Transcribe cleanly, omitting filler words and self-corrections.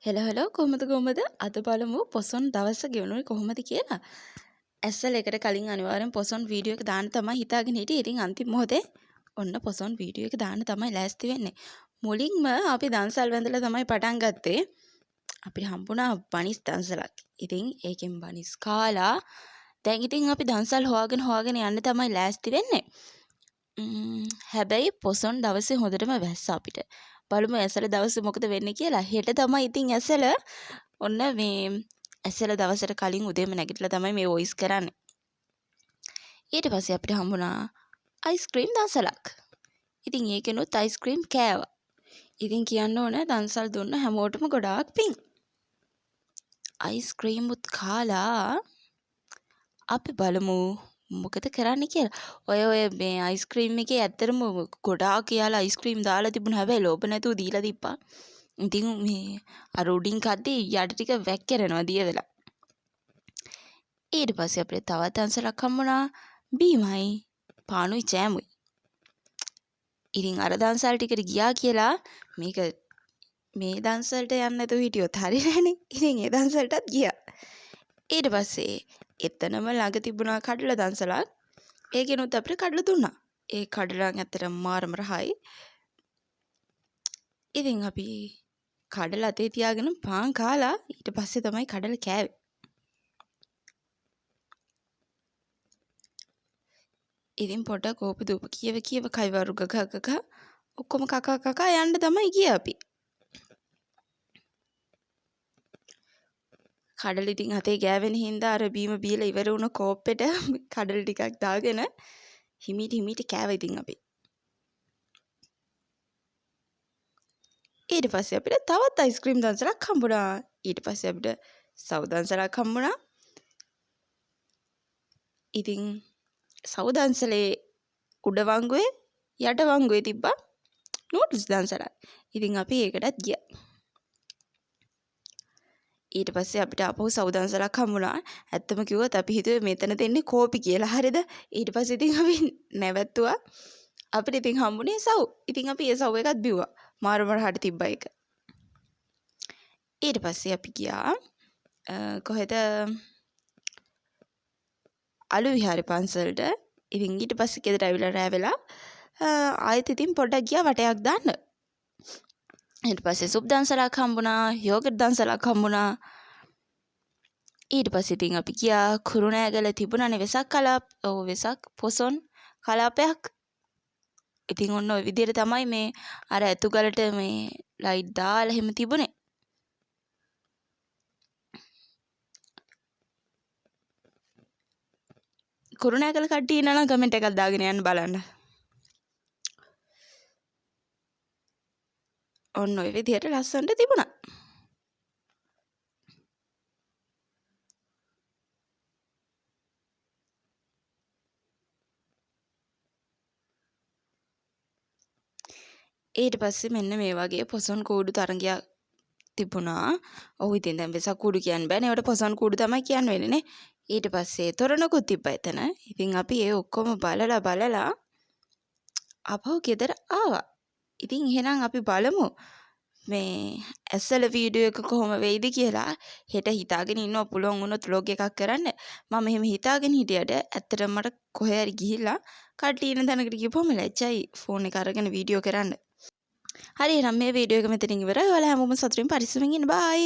Hello කොහොමද අද බලමු පොසොන් දවස ගෙවනුනේ කොහොමද කියලා. ඇස්සල එකට කලින් අනිවාර්යෙන් පොසොන් වීඩියෝ එක දාන්න තමයි හිතාගෙන හිටියේ. ඉතින් අන්තිම මොහොතේ ඔන්න පොසොන් වීඩියෝ එක දාන්න තමයි ලෑස්ති වෙන්නේ. මුලින්ම අපි දන්සල් වැඳලා තමයි පටන් ගත්තේ. අපිට හම්බුණා බනිස් දන්සලක්. ඉතින් ඒකෙන් බනිස් කාලා දැන් ඉතින් අපි දන්සල් හොයාගෙන යන්න තමයි ලෑස්ති වෙන්නේ. හැබැයි පොසොන් දවසේ හොඳටම වැස්ස අපිට. බලමු ඇසල දවසේ මොකද වෙන්නේ කියලා. හෙට තමයි ඉතින් ඇසල ඔන්න මේ ඇසල දවසට කලින් උදේම නැගිටලා තමයි මේ වොයිස් කරන්නේ. ඊට පස්සේ අපිට හම්බුණා අයිස්ක්‍රීම් දන්සලක්. ඉතින් ඒකෙනුත් අයිස්ක්‍රීම් කෑවා. ඉතින් කියන්න ඕන දන්සල් දුන්න හැමෝටම ගොඩාක් පිං. අයිස්ක්‍රීම් උත් කාලා අපි බලමු මොකද කරන්න කියලා. ඔය මේ අයිස්ක්‍රීම් එකේ ඇත්තටම ගොඩාක් කියලා අයිස්ක්‍රීම් දාලා තිබුණා. හැබැයි ලෝභ නැතුව දීලා තිබ්බා. ඉතින් මේ අර උඩින් කද්දී යට ටික වැක්කිරෙනවා දිය වෙලා. ඊට පස්සේ අපිට තවත් දන්සලක් හම්බුණා. බීමයි පානුයි ජෑමුයි. ඉතින් අර දන්සල් ටිකට ගියා කියලා මේක මේ දන්සල්ට යන්න නැතුව හිටියොත් හරියන්නේ. ඉතින් ඒ දන්සල්ටත් ගියා. ඊට පස්සේ එතනම ළඟ තිබුණා කඩල දන්සලක්. ඒකෙනුත් අපිට කඩල දුන්නා. ඒ කඩලන් ඇත්තටම මාරම රහයි. ඉතින් අපි කඩල අතේ තියාගෙන පාන් කාලා ඊට පස්සේ තමයි කඩල කෑවේ. ඉතින් පොඩක් ඕප දූප කියව කයිවරු ගග ඔක්කොම කකා යන්න තමයි ගියේ අපි. කඩල ඉතින් අතේ ගෑවෙන හින්දා අර බීම බීලා ඉවර වුණ කෝප්පෙට කඩල ටිකක් දාගෙන හිමීට කෑවා ඉතින් අපි. ඊට පස්සේ අපිට තවත් අයිස්ක්‍රීම් දන්සලක් හම්බුණා. ඊට පස්සේ අපිට සව් දන්සලක් හම්බුණා. ඉතින් සව් දන්සලේ උඩ වංගුවේ යට වංගුවේ තිබ්බා නූඩ්ල්ස් දන්සලක්. ඉතින් අපි ඒකටත් ගියා. ඊට පස්සේ අපිට ආපහු සව් දන්සලක් හම්බුණා. ඇත්තම කිව්වොත් අපි හිතුවේ මෙතන දෙන්නේ කෝපි කියලා. හරිද? ඊට පස්සේ ඉතින් අපි නැවැත්තුවා. අපිට ඉතින් හම්බුනේ සව්. ඉතින් අපි ඒ සව් එකත් බිව්වා. මාරමරහට තිබ්බා ඒක. ඊට පස්සේ අපි ගියා කොහෙද? අලු විහාරේ පන්සලට. ඉතින් ඊට පස්සේ ගෙදර ඇවිල්ලා රෑ වෙලා ආයෙත් ඉතින් පොඩ්ඩක් ගියා වටයක් දාන්න. ඊට පස්සේ සුප් දන්සලක් හම්බුණා, යෝගට් දන්සලක් හම්බුණා. ඊට පස්සේ ඉතින් අපි ගියා කුරුණෑගල තිබුණානේ වෙසක් කලාප. ඔව් වෙසක් පොසොන් කලාපයක්. ඉතින් ඔන්න ඔය විදිහට තමයි මේ අර ඇතුගලට මේ ලයිට් දාලා එහෙම තිබුණේ. කුරුණෑගල කට්ටිය ඉන්නවා නම් කමෙන්ට් එකක් දාගෙන යන්න බලන්න. ඔන්න ඔය විදිහට ලස්සනට තිබුණා. ඊට පස්සේ මෙන්න මේ වගේ පොසොන් කූඩු තරගයක් තිබුණා. ඔව් ඉතින් දැන් වෙසක් කූඩු කියන්න බෑනේ. ඒවට පොසොන් කූඩු තමයි කියන්න වෙන්නේ නේ. ඊට පස්සේ තොරණකුත් තිබ්බා එතන. ඉතින් අපි ඒ ඔක්කොම බලලා ආපහු ගෙදර ආවා. ඉතින් එහෙනම් අපි බලමු මේ ඇසල වීඩියෝ එක කොහොම වෙයිද කියලා. හෙට හිතාගෙන ඉන්නවා පුළුවන් වුණොත් vlog එකක් කරන්න. මම එහෙම හිතාගෙන හිටියට ඇත්තටම මට කොහේ හරි ගිහිල්ලා කට්ටිය ඉන්න තැනකට ගිහපුවම ලැජ්ජයි ෆෝන් එක අරගෙන වීඩියෝ කරන්න. හරි එහෙනම් මේ වීඩියෝ එක මෙතනින් ඉවරයි. ඔයාලා හැමෝම සතුටින් පරිස්සමෙන් ඉන්න. බයි.